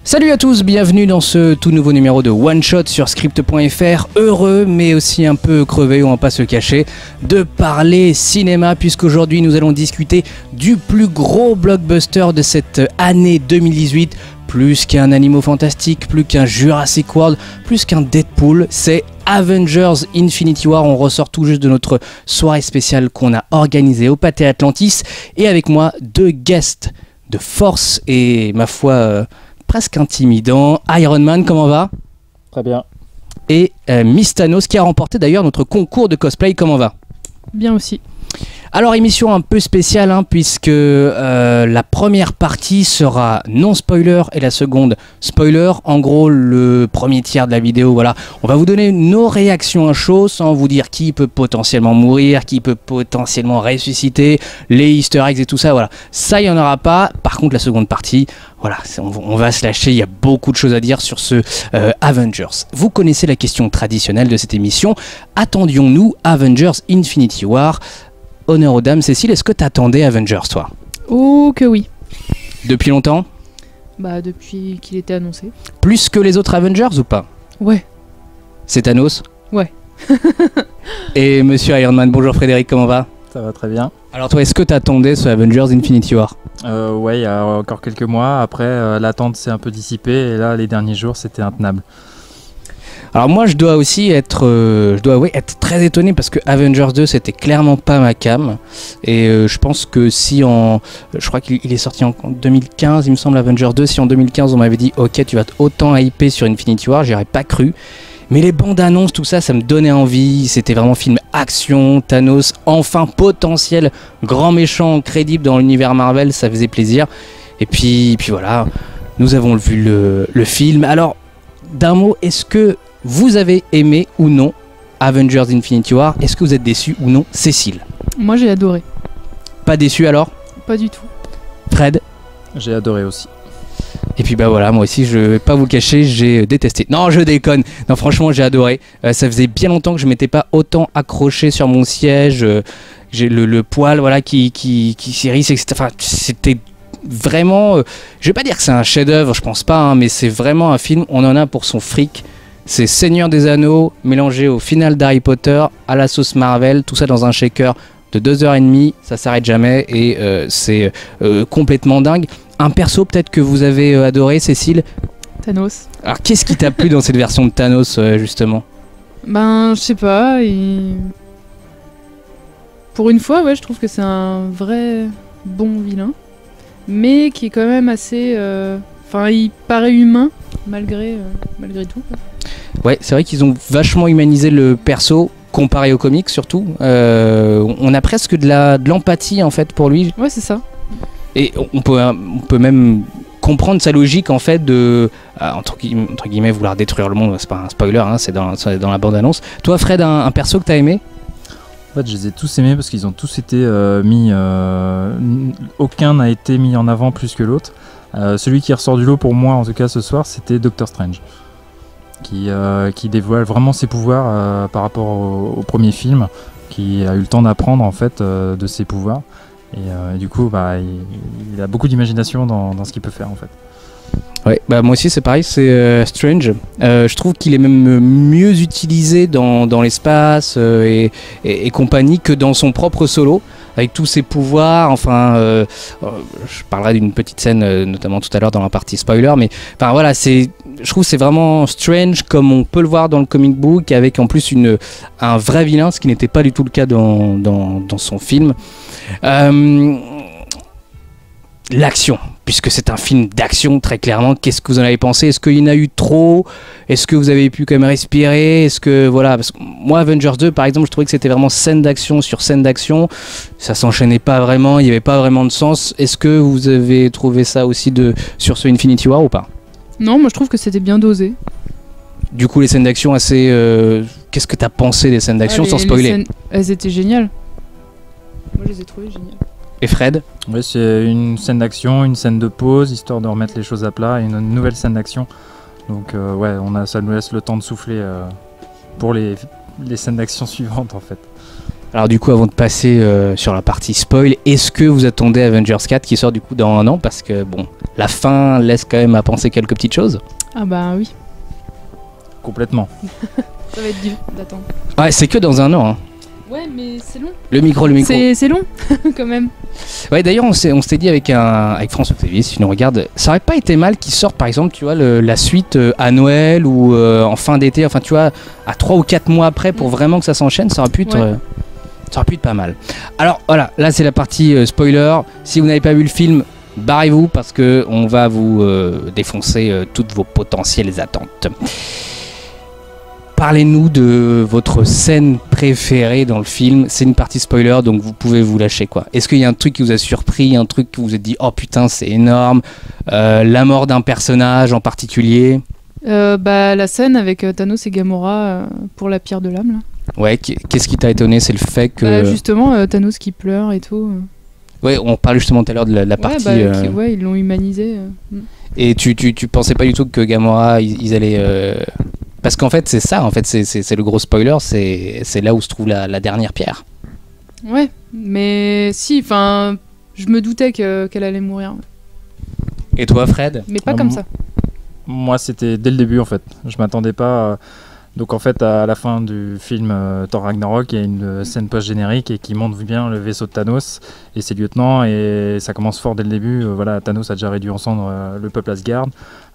Salut à tous, bienvenue dans ce tout nouveau numéro de One Shot sur Script.fr. Heureux mais aussi un peu crevé, on va pas se cacher, de parler cinéma puisqu'aujourd'hui nous allons discuter du plus gros blockbuster de cette année 2018. Plus qu'un Animaux Fantastiques, plus qu'un Jurassic World, plus qu'un Deadpool, c'est Avengers Infinity War. On ressort tout juste de notre soirée spéciale qu'on a organisée au Pâté Atlantis. Et avec moi, deux guests de force et ma foi presque intimidant. Iron Man, comment va ? Très bien. Et Miss Thanos qui a remporté d'ailleurs notre concours de cosplay, comment va ? Bien aussi. Alors émission un peu spéciale puisque la première partie sera non spoiler et la seconde spoiler. En gros le premier tiers de la vidéo, voilà, on va vous donner nos réactions à chaud sans vous dire qui peut potentiellement mourir, qui peut potentiellement ressusciter, les easter eggs et tout ça, voilà. Ça il n'y en aura pas. Par contre la seconde partie, voilà, on va se lâcher, il y a beaucoup de choses à dire sur ce Avengers. Vous connaissez la question traditionnelle de cette émission, attendions-nous Avengers Infinity War ? Honneur aux dames. Cécile, est-ce que t'attendais Avengers, toi ? Oh que oui. Depuis longtemps ? Bah depuis qu'il était annoncé. Plus que les autres Avengers ou pas ? Ouais. C'est Thanos ? Ouais. Et Monsieur Iron Man, bonjour Frédéric, comment va ? Ça va très bien. Alors toi, est-ce que t'attendais ce Avengers Infinity War ? Ouais, il y a encore quelques mois. Après, l'attente s'est un peu dissipée et là, les derniers jours, c'était intenable. Alors moi je dois aussi être, être très étonné parce que Avengers 2 c'était clairement pas ma cam et je pense que si je crois qu'il est sorti en 2015 il me semble Avengers 2, si en 2015 on m'avait dit ok tu vas autant hyper sur Infinity War, j'y aurais pas cru. Mais les bandes annonces, tout ça, ça me donnait envie, c'était vraiment film action, Thanos, enfin potentiel grand méchant crédible dans l'univers Marvel, ça faisait plaisir. Et puis voilà, nous avons vu le film. Alors d'un mot, est-ce que vous avez aimé ou non Avengers Infinity War ? Est-ce que vous êtes déçu ou non, Cécile ? Moi j'ai adoré. Pas déçu alors ? Pas du tout. Fred ? J'ai adoré aussi. Et puis bah voilà, moi aussi je vais pas vous le cacher, j'ai détesté. Non, je déconne. Non, franchement, j'ai adoré. Ça faisait bien longtemps que je m'étais pas autant accroché sur mon siège. J'ai le poil voilà qui s'érisse, etc. Enfin, c'était vraiment je vais pas dire que c'est un chef-d'œuvre, je pense pas mais c'est vraiment un film, on en a pour son fric. C'est Seigneur des Anneaux mélangé au final d'Harry Potter à la sauce Marvel, tout ça dans un shaker de 2h30, ça s'arrête jamais et c'est complètement dingue. Un perso peut-être que vous avez adoré, Cécile ? Thanos. Alors qu'est-ce qui t'a plu dans cette version de Thanos justement ? Ben je sais pas, pour une fois ouais je trouve que c'est un vrai bon vilain, mais qui est quand même assez... Enfin il paraît humain malgré tout quoi. Ouais, c'est vrai qu'ils ont vachement humanisé le perso comparé aux comics surtout. On a presque de l'empathie en fait pour lui. Ouais, c'est ça. Et on peut même comprendre sa logique en fait de entre guillemets vouloir détruire le monde. C'est pas un spoiler, c'est dans la bande annonce. Toi, Fred, un perso que t'as aimé ? En fait, je les ai tous aimés parce qu'ils ont tous été mis. Aucun n'a été mis en avant plus que l'autre. Celui qui ressort du lot pour moi, en tout cas ce soir, c'était Doctor Strange. Qui dévoile vraiment ses pouvoirs par rapport au premier film, qui a eu le temps d'apprendre en fait de ses pouvoirs et du coup il a beaucoup d'imagination dans ce qu'il peut faire en fait. Ouais, bah moi aussi c'est pareil, c'est Strange. Je trouve qu'il est même mieux utilisé dans l'espace et compagnie que dans son propre solo, avec tous ses pouvoirs. Enfin, je parlerai d'une petite scène, notamment tout à l'heure dans la partie spoiler, mais enfin voilà, je trouve que c'est vraiment Strange comme on peut le voir dans le comic book, avec en plus un vrai vilain, ce qui n'était pas du tout le cas dans son film. L'action, puisque c'est un film d'action très clairement, qu'est-ce que vous en avez pensé ? Est-ce qu'il y en a eu trop ? Est-ce que vous avez pu quand même respirer ? Est-ce que voilà, parce que moi Avengers 2 par exemple, je trouvais que c'était vraiment scène d'action sur scène d'action, ça s'enchaînait pas vraiment, il n'y avait pas vraiment de sens. Est-ce que vous avez trouvé ça aussi sur ce Infinity War ou pas ? Non, moi je trouve que c'était bien dosé. Du coup les scènes d'action assez... Qu'est-ce que t'as pensé des scènes d'action sans spoiler ? Elles étaient géniales. Moi je les ai trouvées géniales. Et Fred ? Oui, c'est une scène d'action, une scène de pause, histoire de remettre les choses à plat, et une nouvelle scène d'action. Donc ouais, ça nous laisse le temps de souffler pour les les scènes d'action suivantes en fait. Alors du coup, avant de passer sur la partie spoil, est-ce que vous attendez Avengers 4 qui sort du coup dans un an? Parce que bon, la fin laisse quand même à penser quelques petites choses. Ah bah oui, Complètement. ça va être dur d'attendre. Ouais, c'est que dans un an. Hein. Ouais, mais c'est long. Le micro. C'est long, quand même. Ouais, d'ailleurs, on s'était dit avec François Xavier, si tu nous regardes, ça aurait pas été mal qu'il sorte par exemple, tu vois, la suite à Noël ou en fin d'été, enfin tu vois, à 3 ou 4 mois après pour vraiment que ça s'enchaîne, ça aurait pu être... Ouais. Ça aurait pu être pas mal. Alors voilà, là c'est la partie spoiler. Si vous n'avez pas vu le film, barrez-vous parce que on va vous défoncer toutes vos potentielles attentes. Parlez-nous de votre scène préférée dans le film. C'est une partie spoiler, donc vous pouvez vous lâcher quoi. Est-ce qu'il y a un truc qui vous a surpris, un truc que vous vous êtes dit oh putain c'est énorme, la mort d'un personnage en particulier? Bah la scène avec Thanos et Gamora pour la pierre de l'âme là. Ouais, qu'est-ce qui t'a étonné? C'est le fait que... Bah, justement, Thanos qui pleure et tout. Ouais, on parlait justement tout à l'heure de la partie... Ouais, ils l'ont humanisé. Et tu pensais pas du tout que Gamora, ils allaient... Parce qu'en fait, c'est ça, en fait, c'est le gros spoiler, c'est là où se trouve la dernière pierre. Ouais, mais si, enfin, je me doutais qu'elle allait mourir. Et toi, Fred? Mais pas comme ça. Moi, c'était dès le début en fait. Je m'attendais pas. Donc en fait, à la fin du film Thor Ragnarok, il y a une scène post-générique et qui montre bien le vaisseau de Thanos et ses lieutenants, et ça commence fort dès le début. Voilà, Thanos a déjà réduit en cendres le peuple Asgard.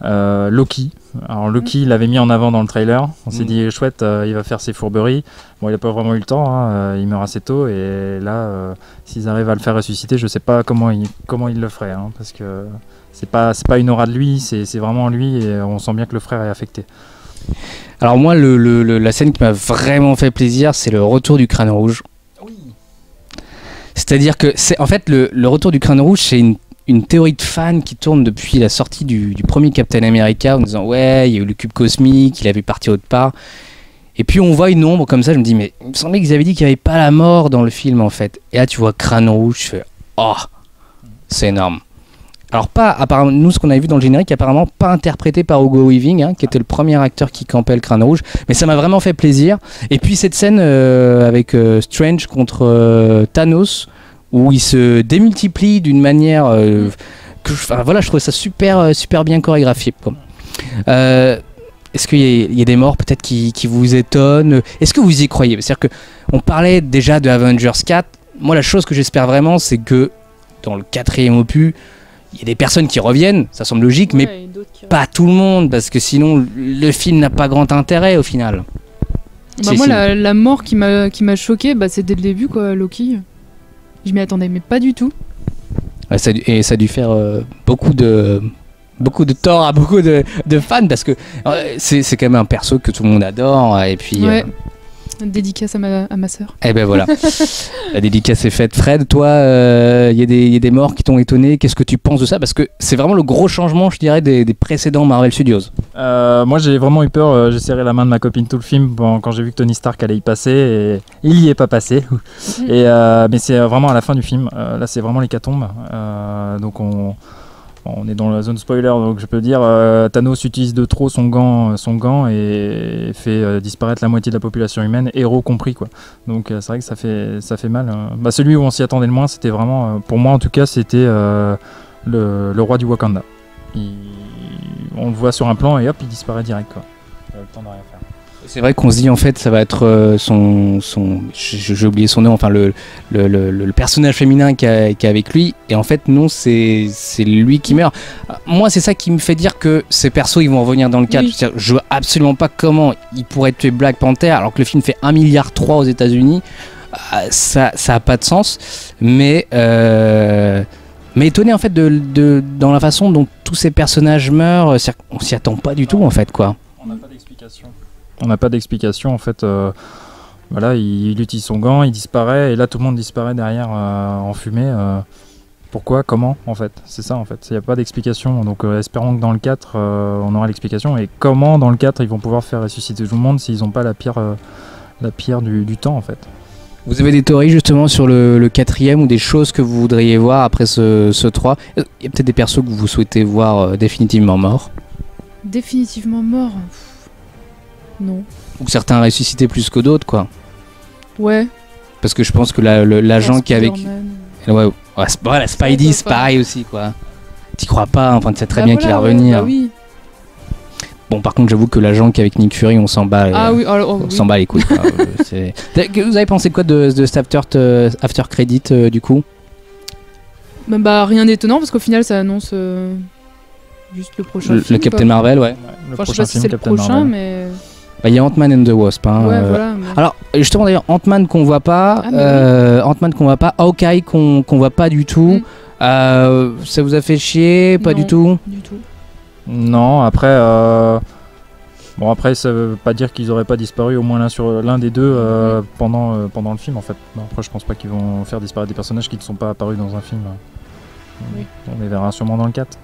Loki. Alors Loki, il l'avait mis en avant dans le trailer. On s'est dit chouette, il va faire ses fourberies. Bon, il a pas vraiment eu le temps. Hein, il meurt assez tôt, et là, s'ils arrivent à le faire ressusciter, je sais pas comment il le ferait, hein, parce que c'est pas une aura de lui, c'est vraiment lui, et on sent bien que le frère est affecté. Alors moi, la scène qui m'a vraiment fait plaisir, c'est le retour du crâne rouge. Oui. C'est-à-dire que c'est en fait le retour du crâne rouge, c'est une théorie de fan qui tourne depuis la sortie du premier Captain America en disant ouais, il y a eu le cube cosmique, il avait parti autre part. Et puis on voit une ombre comme ça, je me dis mais il me semblait qu'ils avaient dit qu'il n'y avait pas la mort dans le film en fait. Et là tu vois crâne rouge, je fais oh, c'est énorme. Alors pas, apparemment, nous ce qu'on avait vu dans le générique, apparemment pas interprété par Hugo Weaving, hein, qui était le premier acteur qui campait le crâne rouge, mais ça m'a vraiment fait plaisir. Et puis cette scène avec Strange contre Thanos, où il se démultiplie d'une manière voilà, je trouve ça super bien chorégraphié. Est-ce qu'il y a des morts peut-être qui vous étonnent? Est-ce que vous y croyez? C'est-à-dire qu'on parlait déjà de Avengers 4, moi la chose que j'espère vraiment c'est que dans le 4e opus, il y a des personnes qui reviennent, ça semble logique, Ouais, mais pas tout le monde, parce que sinon le film n'a pas grand intérêt au final. Bah moi, la mort qui m'a choqué, bah, c'est dès le début, quoi, Loki. Je m'y attendais, mais pas du tout. Ouais, ça a dû faire beaucoup de tort à beaucoup de fans, parce que c'est quand même un perso que tout le monde adore, et puis... Ouais. Dédicace à ma sœur. Eh ben voilà, la dédicace est faite. Fred, toi, il y a des morts qui t'ont étonné. Qu'est-ce que tu penses de ça? Parce que c'est vraiment le gros changement, je dirais, des précédents Marvel Studios. Moi, j'ai vraiment eu peur. J'ai serré la main de ma copine tout le film quand j'ai vu que Tony Stark allait y passer, et il y est pas passé. Mais c'est vraiment à la fin du film. Là, c'est vraiment l'hécatombe. Donc on est dans la zone spoiler, donc je peux dire Thanos utilise de trop son gant et fait disparaître la moitié de la population humaine, héros compris quoi. Donc c'est vrai que ça fait mal. Bah, celui où on s'y attendait le moins, c'était vraiment, pour moi en tout cas, c'était le roi du Wakanda. On le voit sur un plan et hop, il disparaît direct quoi. Il a le temps de rien faire. C'est vrai qu'on se dit en fait ça va être j'ai oublié son nom, enfin le personnage féminin qui est avec lui, et en fait non, c'est lui qui meurt. Moi c'est ça qui me fait dire que ces persos ils vont revenir dans le 4. Oui. Je vois absolument pas comment ils pourraient tuer Black Panther alors que le film fait 1,3 milliard aux États-Unis. Ça a pas de sens, mais étonné en fait dans la façon dont tous ces personnages meurent, on s'y attend pas du tout en fait quoi. On n'a pas d'explication. On n'a pas d'explication en fait. Voilà, il utilise son gant, il disparaît, et là tout le monde disparaît derrière en fumée. Pourquoi? Comment en fait? C'est ça en fait. Il n'y a pas d'explication. Donc espérons que dans le 4 on aura l'explication. Et comment dans le 4 ils vont pouvoir faire ressusciter tout le monde s'ils n'ont pas la pierre du temps en fait. Vous avez des théories justement sur le 4e ou des choses que vous voudriez voir après ce 3? Il y a peut-être des persos que vous souhaitez voir définitivement morts. Définitivement mort. Non. Ou que certains ressuscitaient plus que d'autres, quoi. Ouais. Parce que je pense que l'agent qui est avec... Spider-Man. Ouais, voilà, Spidey, Ouais, c'est pareil aussi, quoi. T'y crois pas, enfin, tu sais très Bah bien voilà, qu'il va ouais, revenir. bah oui. Bon, par contre, j'avoue que l'agent qui est avec Nick Fury, on s'en bat. Ah oui, alors, On s'en bat les couilles, quoi. Vous avez pensé quoi de cet after credit, du coup? Bah rien d'étonnant parce qu'au final ça annonce juste le prochain Le film. Captain quoi. Marvel, ouais. Le Enfin, je sais prochain pas si film, c'est le Captain prochain, Marvel. mais. Bah, il y a Ant-Man and the Wasp. Hein, Ouais, voilà. mais- Alors, justement, d'ailleurs, Ant-Man qu'on voit pas, Ah, mais Ant-Man qu'on voit pas, Hawkeye qu'on voit pas du tout. Ça vous a fait chier? Pas Non. du tout? Du tout. Non, après, bon, après, ça veut pas dire qu'ils auraient pas disparu au moins l'un des deux pendant le film en fait. Non, après, je pense pas qu'ils vont faire disparaître des personnages qui ne sont pas apparus dans un film. Oui. On les verra sûrement dans le 4.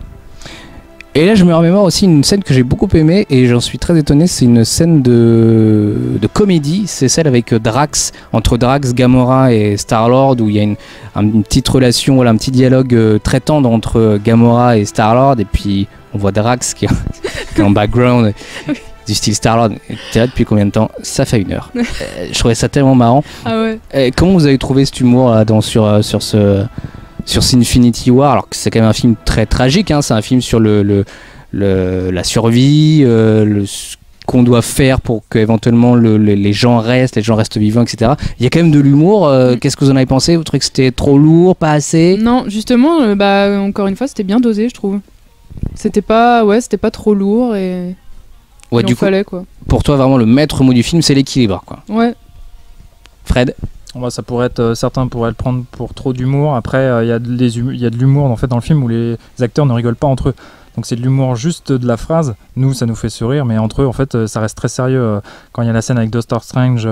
Et là, je me remémore aussi une scène que j'ai beaucoup aimée et j'en suis très étonné. C'est une scène de comédie. C'est celle avec Drax, entre Drax, Gamora et Star-Lord, où il y a une petite relation, voilà, un petit dialogue très tendre entre Gamora et Star-Lord. Et puis, on voit Drax qui est en background, du style Star-Lord. T'es là depuis combien de temps? Ça fait 1 heure. Je trouvais ça tellement marrant. Ah ouais. Comment vous avez trouvé cet humour là, sur Infinity War, alors que c'est quand même un film très tragique, hein, c'est un film sur la survie, ce qu'on doit faire pour qu'éventuellement les gens restent vivants, etc. Il y a quand même de l'humour. Qu'est-ce que vous en avez pensé? Vous trouvez que c'était trop lourd, pas assez? Non, justement, bah encore une fois, c'était bien dosé, je trouve. C'était pas trop lourd et Ouais, il du en coup, fallait quoi. pour toi, vraiment, le maître mot du film, c'est l'équilibre, quoi. Ouais. Fred? Bah, ça pourrait être, certains pourraient le prendre pour trop d'humour. Après, il y a de l'humour en fait dans le film où les acteurs ne rigolent pas entre eux. Donc c'est de l'humour juste de la phrase. Nous, ça nous fait sourire, mais entre eux, en fait, ça reste très sérieux. Quand il y a la scène avec Doctor Strange,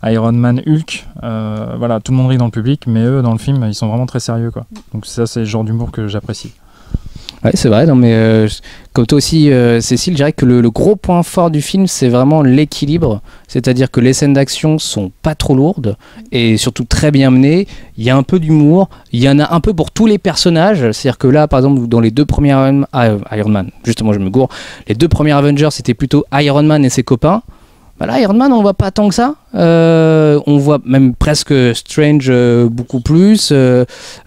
Iron Man, Hulk, voilà, tout le monde rit dans le public, mais eux, dans le film, ils sont vraiment très sérieux, quoi. Donc ça, c'est le genre d'humour que j'apprécie. Ouais, c'est vrai, non, mais comme toi aussi, Cécile, je dirais que le gros point fort du film, c'est vraiment l'équilibre. C'est-à-dire que les scènes d'action sont pas trop lourdes et surtout très bien menées. Il y a un peu d'humour, il y en a un peu pour tous les personnages. C'est-à-dire que là, par exemple, dans les 2 premiers Iron Man, justement, je me gourre, les 2 premiers Avengers, c'était plutôt Iron Man et ses copains. Bah là, Iron Man, on voit pas tant que ça. On voit même presque Strange beaucoup plus.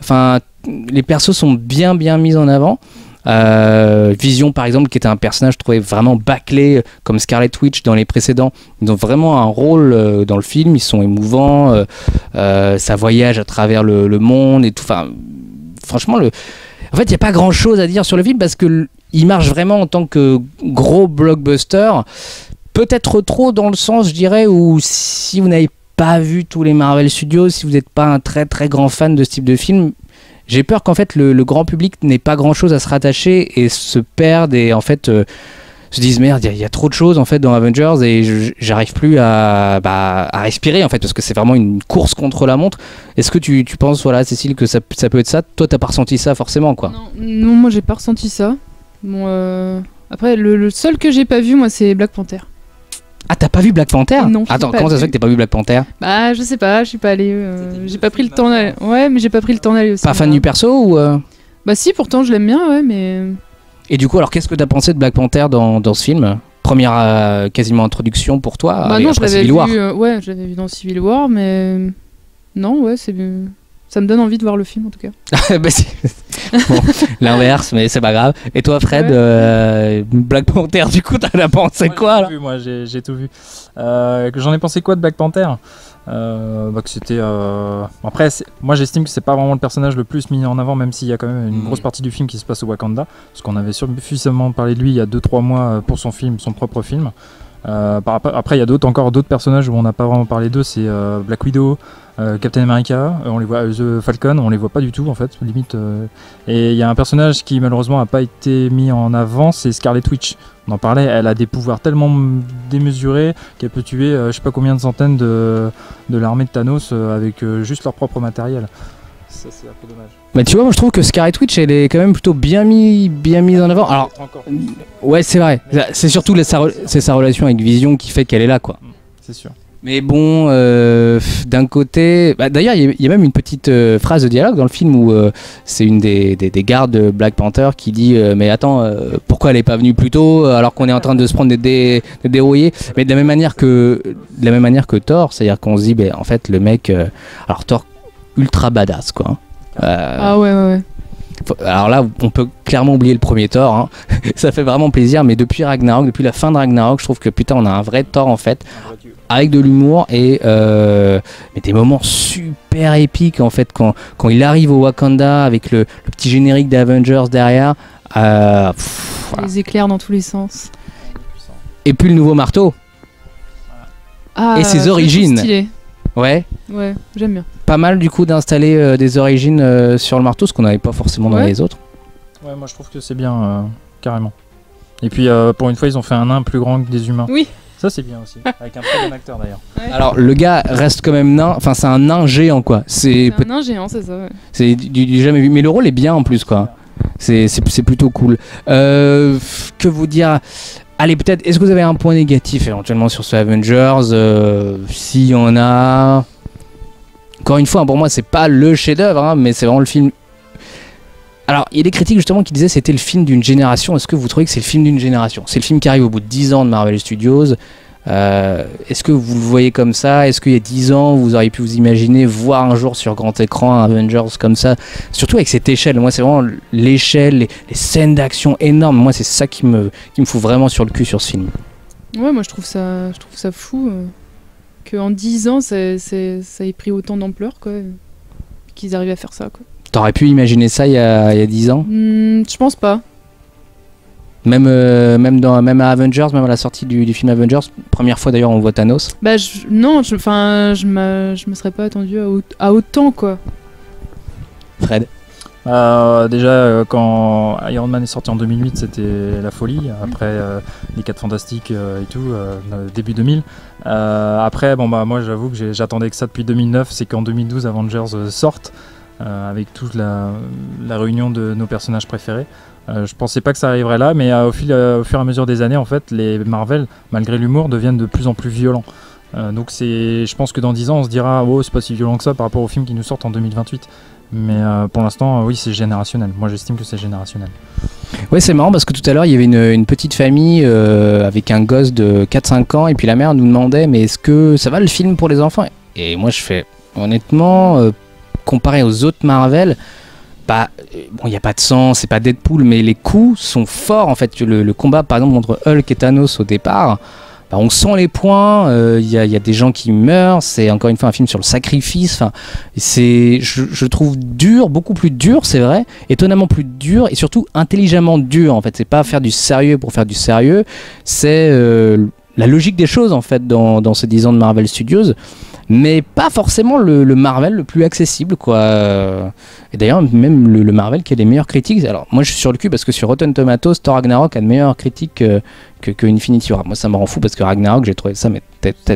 Enfin, les persos sont bien mis en avant. Vision par exemple, qui était un personnage je trouvais vraiment bâclé comme Scarlet Witch dans les précédents, ils ont vraiment un rôle dans le film, ils sont émouvants, ça voyage à travers le monde et tout, enfin franchement en fait il n'y a pas grand chose à dire sur le film parce que il marche vraiment en tant que gros blockbuster, peut-être trop dans le sens je dirais où si vous n'avez pas vu tous les Marvel Studios, si vous n'êtes pas un très très grand fan de ce type de film, j'ai peur qu'en fait le grand public n'ait pas grand chose à se rattacher et se perde et en fait se disent merde, il y a trop de choses en fait dans Avengers et j'arrive plus à respirer en fait parce que c'est vraiment une course contre la montre. Est-ce que tu penses, voilà Cécile, que ça peut être ça? Toi t'as pas ressenti ça forcément quoi? Non, moi j'ai pas ressenti ça. Bon, après le seul que j'ai pas vu moi c'est Black Panther. Ah, t'as pas vu Black Panther? Non, je l'ai Attends, pas comment ça se vu. fait que t'as pas vu Black Panther? Bah je sais pas, je suis pas allée. J'ai pas pris le temps d'aller. Ouais, mais j'ai pas pris le temps d'aller aussi. Pas fan du perso ou Bah si, pourtant je l'aime bien, ouais, mais. Et du coup, alors qu'est-ce que t'as pensé de Black Panther dans ce film? Première quasiment introduction pour toi. Bah non, je après l'avais Civil War. vu. Ouais, je l'avais vu dans Civil War, mais non, ouais, c'est. Ça me donne envie de voir le film en tout cas. Bah, bon, l'inverse, mais c'est pas grave. Et toi, Fred, Black Panther, du coup, t'en as pensé quoi là? Moi, j'ai tout vu. Que j'en ai pensé quoi de Black Panther? Que c'était. Après, moi j'estime que c'est pas vraiment le personnage le plus mis en avant, même s'il y a quand même une grosse partie du film qui se passe au Wakanda, parce qu'on avait suffisamment parlé de lui il y a 2-3 mois pour son propre film. Après, il y a encore d'autres personnages où on n'a pas vraiment parlé d'eux, c'est Black Widow, Captain America, on les voit, The Falcon, on les voit pas du tout en fait, limite. Et il y a un personnage qui malheureusement a pas été mis en avant, c'est Scarlet Witch. On en parlait, elle a des pouvoirs tellement démesurés qu'elle peut tuer je sais pas combien de centaines de l'armée de Thanos avec juste leur propre matériel. Ça c'est un peu dommage. Bah tu vois, moi je trouve que Scarlet Witch elle est quand même plutôt bien mise en avant. Alors ouais, c'est vrai. C'est surtout sa relation avec Vision qui fait qu'elle est là quoi. C'est sûr. Mais bon, d'un côté... Bah, d'ailleurs, il y a même une petite phrase de dialogue dans le film où c'est une des gardes de Black Panther qui dit mais attends, pourquoi elle n'est pas venue plus tôt alors qu'on est en train de se prendre des dérouillés. Mais de la même manière que Thor, c'est-à-dire qu'on se dit, en fait, le mec... alors Thor, ultra badass, quoi. Ah ouais. Alors là, on peut clairement oublier le premier Thor, hein. Ça fait vraiment plaisir, mais depuis Ragnarok, depuis la fin de Ragnarok, je trouve que putain, on a un vrai Thor en fait, avec de l'humour et mais des moments super épiques en fait, quand il arrive au Wakanda avec le petit générique des Avengers derrière. Voilà. Les éclairs dans tous les sens. Et puis le nouveau marteau. Ah, et ses c'est origines. stylé. Ouais, j'aime bien. pas mal du coup d'installer des origines sur le marteau, ce qu'on n'avait pas forcément dans les autres. Ouais, moi je trouve que c'est bien, carrément. Et puis pour une fois, ils ont fait un nain plus grand que des humains. Oui. Ça c'est bien aussi, avec un très bon acteur d'ailleurs. Ouais. Alors le gars reste quand même nain, enfin c'est un nain géant quoi. C'est un nain géant, c'est ça, ouais. C'est du jamais vu, mais le rôle est bien en plus quoi. C'est plutôt cool. Que vous dire? Allez, peut-être, est-ce que vous avez un point négatif éventuellement sur ce Avengers? S'il y en a... Encore une fois, pour moi, c'est pas le chef-d'œuvre, hein, mais c'est vraiment le film... Alors, il y a des critiques justement qui disaient que c'était le film d'une génération. Est-ce que vous trouvez que c'est le film d'une génération? C'est le film qui arrive au bout de 10 ans de Marvel Studios. Est-ce que vous le voyez comme ça? Est-ce qu'il y a 10 ans, vous auriez pu vous imaginer voir un jour sur grand écran un Avengers comme ça? Surtout avec cette échelle. Moi, c'est vraiment l'échelle, les scènes d'action énormes. Moi, c'est ça qui me fout vraiment sur le cul sur ce film. Ouais, moi je trouve ça fou qu'en 10 ans ça ait pris autant d'ampleur, quoi. Qu'ils arrivent à faire ça, quoi. T'aurais pu imaginer ça il y a 10 ans? Je pense pas. Même à Avengers, même à la sortie du film Avengers, première fois d'ailleurs on voit Thanos. Bah je me serais pas attendu à autant, quoi. Fred? Déjà quand Iron Man est sorti en 2008, c'était la folie. Après les 4 Fantastiques et tout, début 2000. Après moi j'avoue que j'attendais que ça depuis 2009, c'est qu'en 2012 Avengers sorte avec toute la réunion de nos personnages préférés. Je pensais pas que ça arriverait là, mais au fur et à mesure des années, en fait, les Marvel, malgré l'humour, deviennent de plus en plus violents. Donc je pense que dans 10 ans, on se dira oh, c'est pas si violent que ça par rapport aux films qui nous sortent en 2028. Mais pour l'instant, oui, c'est générationnel. Moi, j'estime que c'est générationnel. Ouais, c'est marrant parce que tout à l'heure, il y avait une petite famille avec un gosse de 4-5 ans, et puis la mère nous demandait mais est-ce que ça va le film pour les enfants? Et moi, je fais honnêtement, comparé aux autres Marvel, bon, il n'y a pas de sang, c'est pas Deadpool, mais les coups sont forts en fait. Le combat par exemple entre Hulk et Thanos au départ, on sent les points, il y a des gens qui meurent, c'est encore une fois un film sur le sacrifice. Enfin, je trouve dur, beaucoup plus dur, c'est vrai, étonnamment plus dur et surtout intelligemment dur en fait. C'est pas faire du sérieux pour faire du sérieux, c'est la logique des choses en fait dans ces 10 ans de Marvel Studios. Mais pas forcément le Marvel le plus accessible, quoi. Et d'ailleurs, même le Marvel qui a les meilleures critiques. Alors, moi, je suis sur le cul parce que sur Rotten Tomatoes, Thor Ragnarok a de meilleures critiques que Infinity War. Moi, ça me rend fou parce que Ragnarok, j'ai trouvé ça mais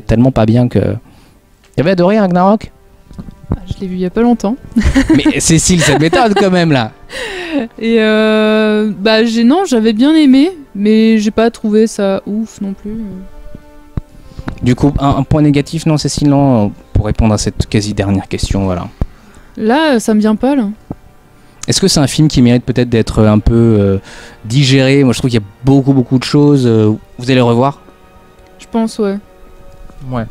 tellement pas bien que... T'avais adoré Ragnarok? Je l'ai vu il y a pas longtemps. Mais Cécile, ça m'étonne quand même, là. Et non, j'avais bien aimé, mais j'ai pas trouvé ça ouf non plus. Du coup, un point négatif, non, Cécile, non, pour répondre à cette quasi-dernière question, voilà. Là, ça me vient pas, là. Est-ce que c'est un film qui mérite peut-être d'être un peu digéré? Moi, je trouve qu'il y a beaucoup de choses. Vous allez le revoir? Je pense, ouais. Ouais.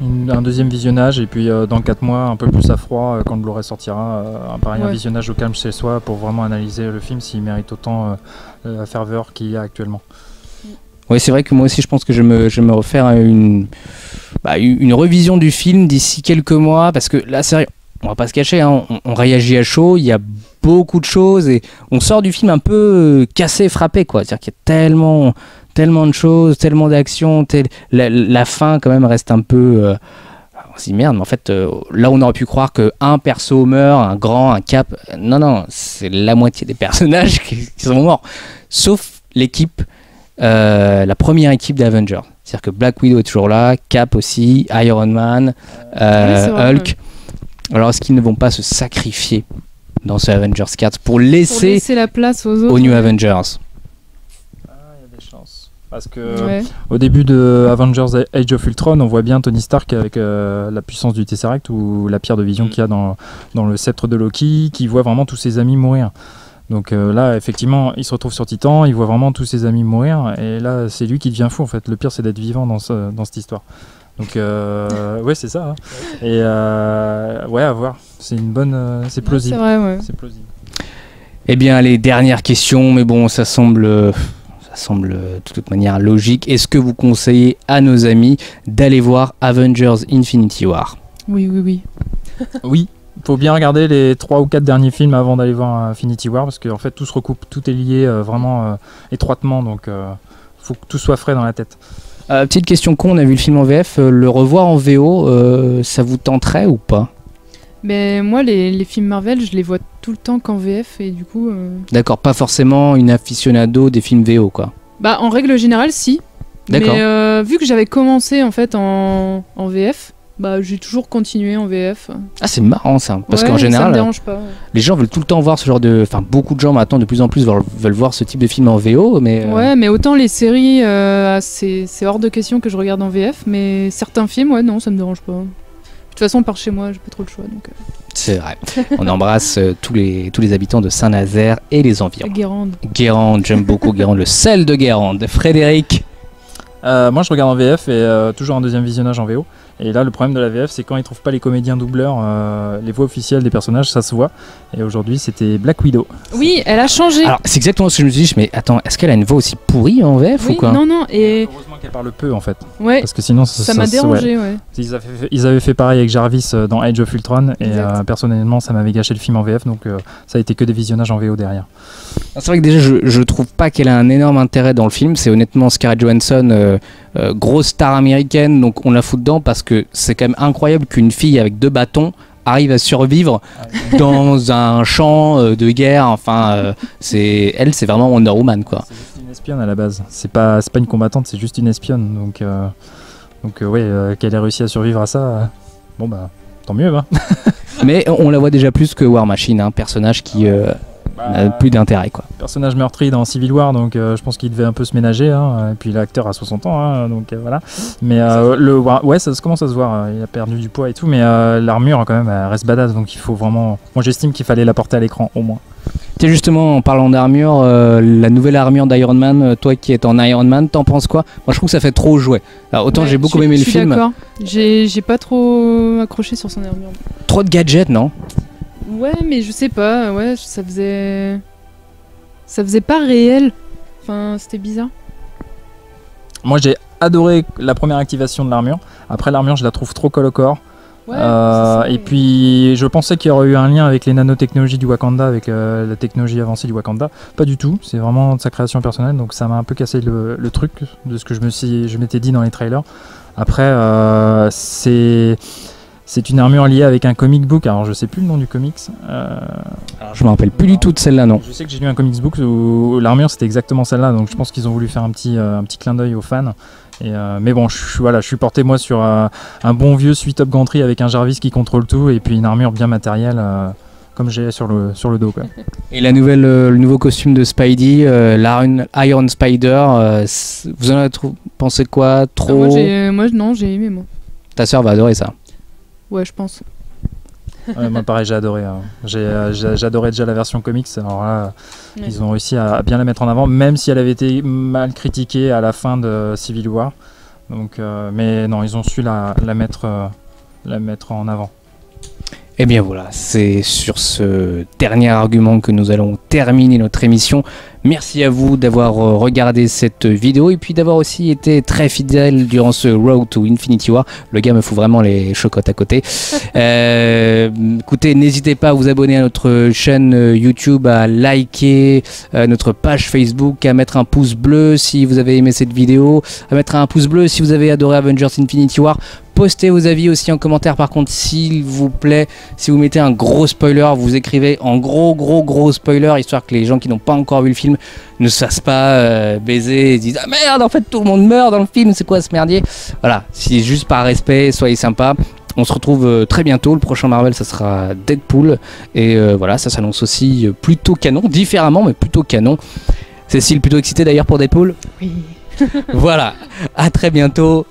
Un deuxième visionnage, et puis dans 4 mois, un peu plus à froid, quand le Blu-ray sortira, un visionnage au calme chez soi pour vraiment analyser le film s'il mérite autant la ferveur qu'il y a actuellement. Oui, c'est vrai que moi aussi, je pense que je vais me refaire une revision du film d'ici quelques mois, parce que là, c'est vrai, on va pas se cacher, hein, on réagit à chaud, il y a beaucoup de choses, et on sort du film un peu cassé, frappé, quoi. C'est-à-dire qu'il y a tellement de choses, tellement d'actions, la fin, quand même, reste un peu... on se dit merde, mais en fait, là, on aurait pu croire qu'un perso meurt, un grand, un cap... Non, c'est la moitié des personnages qui sont morts. Sauf l'équipe... la première équipe d'Avengers, c'est-à-dire que Black Widow est toujours là, Cap aussi, Iron Man, Hulk. Alors est-ce qu'ils ne vont pas se sacrifier dans ce Avengers 4 pour laisser la place aux autres, aux New Avengers? Il y a des chances. Parce que Ouais. au début de Avengers Age of Ultron, on voit bien Tony Stark avec la puissance du Tesseract ou la pierre de vision qu'il y a dans le sceptre de Loki, qui voit vraiment tous ses amis mourir. Donc là, effectivement, il se retrouve sur Titan, il voit vraiment tous ses amis mourir, et là, c'est lui qui devient fou en fait. Le pire, c'est d'être vivant dans cette histoire. Donc ouais, c'est ça. Hein. Et ouais, à voir. C'est une bonne, c'est Ouais, plausible. c'est vrai, ouais. C'est plausible. Eh bien, les dernières questions, mais bon, ça semble de toute manière logique. Est-ce que vous conseillez à nos amis d'aller voir Avengers Infinity War? Oui, oui, oui. Oui, faut bien regarder les 3 ou 4 derniers films avant d'aller voir Infinity War, parce qu'en fait tout se recoupe, tout est lié vraiment étroitement, donc faut que tout soit frais dans la tête. Petite question con, on a vu le film en VF, le revoir en VO, ça vous tenterait ou pas? Mais moi, les films Marvel, je les vois tout le temps qu'en VF et du coup. D'accord, pas forcément une aficionado des films VO, quoi. Bah, en règle générale, si. D'accord. Mais vu que j'avais commencé en fait en VF, bah j'ai toujours continué en VF. Ah, c'est marrant ça, parce Ouais, qu'en ça me général, dérange pas. les gens veulent tout le temps voir ce genre de... Enfin, beaucoup de gens maintenant, de plus en plus, veulent voir ce type de film en VO, mais... Ouais, mais autant les séries, c'est hors de question que je regarde en VF, mais certains films, ouais, non, ça me dérange pas. De toute façon, par chez moi, j'ai pas trop le choix. Donc, C'est vrai. On embrasse tous les habitants de Saint-Nazaire et les environs. Guérande. Guérande, j'aime beaucoup Guérande, le sel de Guérande. Frédéric? Moi je regarde en VF et toujours en deuxième visionnage en VO. Et là le problème de la VF, c'est quand ils trouvent pas les comédiens doubleurs, les voix officielles des personnages, ça se voit. Et aujourd'hui c'était Black Widow. Oui, elle a changé. Alors, c'est exactement ce que je me suis dit, mais attends, est-ce qu'elle a une voix aussi pourrie en VF ou Oui, quoi? non, non, et Heureusement qu'elle parle peu en fait, ouais, parce que sinon ça m'a ouais. dérangé, ouais. Ils avaient fait pareil avec Jarvis dans Age of Ultron et Exact. personnellement ça m'avait gâché le film en VF, donc ça a été que des visionnages en VO derrière. C'est vrai que déjà, je trouve pas qu'elle a un énorme intérêt dans le film. C'est honnêtement Scarlett Johansson, grosse star américaine, donc on la fout dedans parce que c'est quand même incroyable qu'une fille avec 2 bâtons arrive à survivre dans un champ de guerre. Enfin, c'est vraiment Wonder Woman, quoi. C'est juste une espionne à la base, c'est pas une combattante, c'est juste une espionne, donc ouais, qu'elle ait réussi à survivre à ça, bon bah tant mieux hein. Mais on la voit déjà plus que War Machine, un personnage qui n'a plus d'intérêt, quoi. Personnage meurtri dans Civil War, donc je pense qu'il devait un peu se ménager, hein, et puis l'acteur a 60 ans, hein, donc voilà. Mais ouais, ça commence à se voir, il a perdu du poids et tout, mais l'armure quand même elle reste badass, donc il faut vraiment. Moi j'estime qu'il fallait la porter à l'écran au moins. Tiens, justement, en parlant d'armure, la nouvelle armure d'Iron Man, toi qui es en Iron Man, t'en penses quoi? Moi je trouve que ça fait trop jouer. Alors, autant Ouais, j'ai beaucoup aimé le Je suis film, d'accord. J'ai pas trop accroché sur son armure. trop de gadgets, non? Ouais, mais je sais pas, ouais, ça faisait pas réel. Enfin, c'était bizarre. Moi j'ai adoré la première activation de l'armure, après l'armure je la trouve trop colle au corps. Ouais, c'est ça, Et mais- puis je pensais qu'il y aurait eu un lien avec les nanotechnologies du Wakanda, avec la technologie avancée du Wakanda. Pas du tout, c'est vraiment de sa création personnelle, donc ça m'a un peu cassé le truc de ce que je m'étais dit dans les trailers. Après, c'est une armure liée avec un comic book, alors je sais plus le nom du comics. Je me rappelle plus du tout de celle-là, non. Je sais que j'ai lu un comics book où l'armure c'était exactement celle-là, donc je pense qu'ils ont voulu faire un petit clin d'œil aux fans. Mais bon, je suis porté moi sur un bon vieux Sweet Up Gantry avec un Jarvis qui contrôle tout et puis une armure bien matérielle comme j'ai sur le dos, quoi. Et le nouveau costume de Spidey, l'Iron Spider, vous en avez pensé quoi? Ah, Trop? non, j'ai aimé, moi. Ta sœur va adorer ça. Ouais, je pense. Ouais, moi pareil, j'ai adoré. J'adorais déjà la version comics. Alors là, Ouais. ils ont réussi à bien la mettre en avant, même si elle avait été mal critiquée à la fin de Civil War. Donc, mais non, ils ont su la mettre en avant. Eh bien voilà, c'est sur ce dernier argument que nous allons terminer notre émission. Merci à vous d'avoir regardé cette vidéo et puis d'avoir aussi été très fidèle durant ce Road to Infinity War. Le gars me fout vraiment les chocottes à côté. Écoutez, n'hésitez pas à vous abonner à notre chaîne YouTube, à liker notre page Facebook, à mettre un pouce bleu si vous avez aimé cette vidéo, à mettre un pouce bleu si vous avez adoré Avengers Infinity War. Postez vos avis aussi en commentaire par contre, s'il vous plaît. Si vous mettez un gros spoiler, vous écrivez en gros spoiler, histoire que les gens qui n'ont pas encore vu le film ne se fassent pas baiser et se disent ah merde, en fait tout le monde meurt dans le film, c'est quoi ce merdier? Voilà, si juste par respect, soyez sympa. On se retrouve très bientôt. Le prochain Marvel, ça sera Deadpool. Et voilà, ça s'annonce aussi plutôt canon, différemment, mais plutôt canon. Cécile, plutôt excitée d'ailleurs pour Deadpool? Oui. Voilà, à très bientôt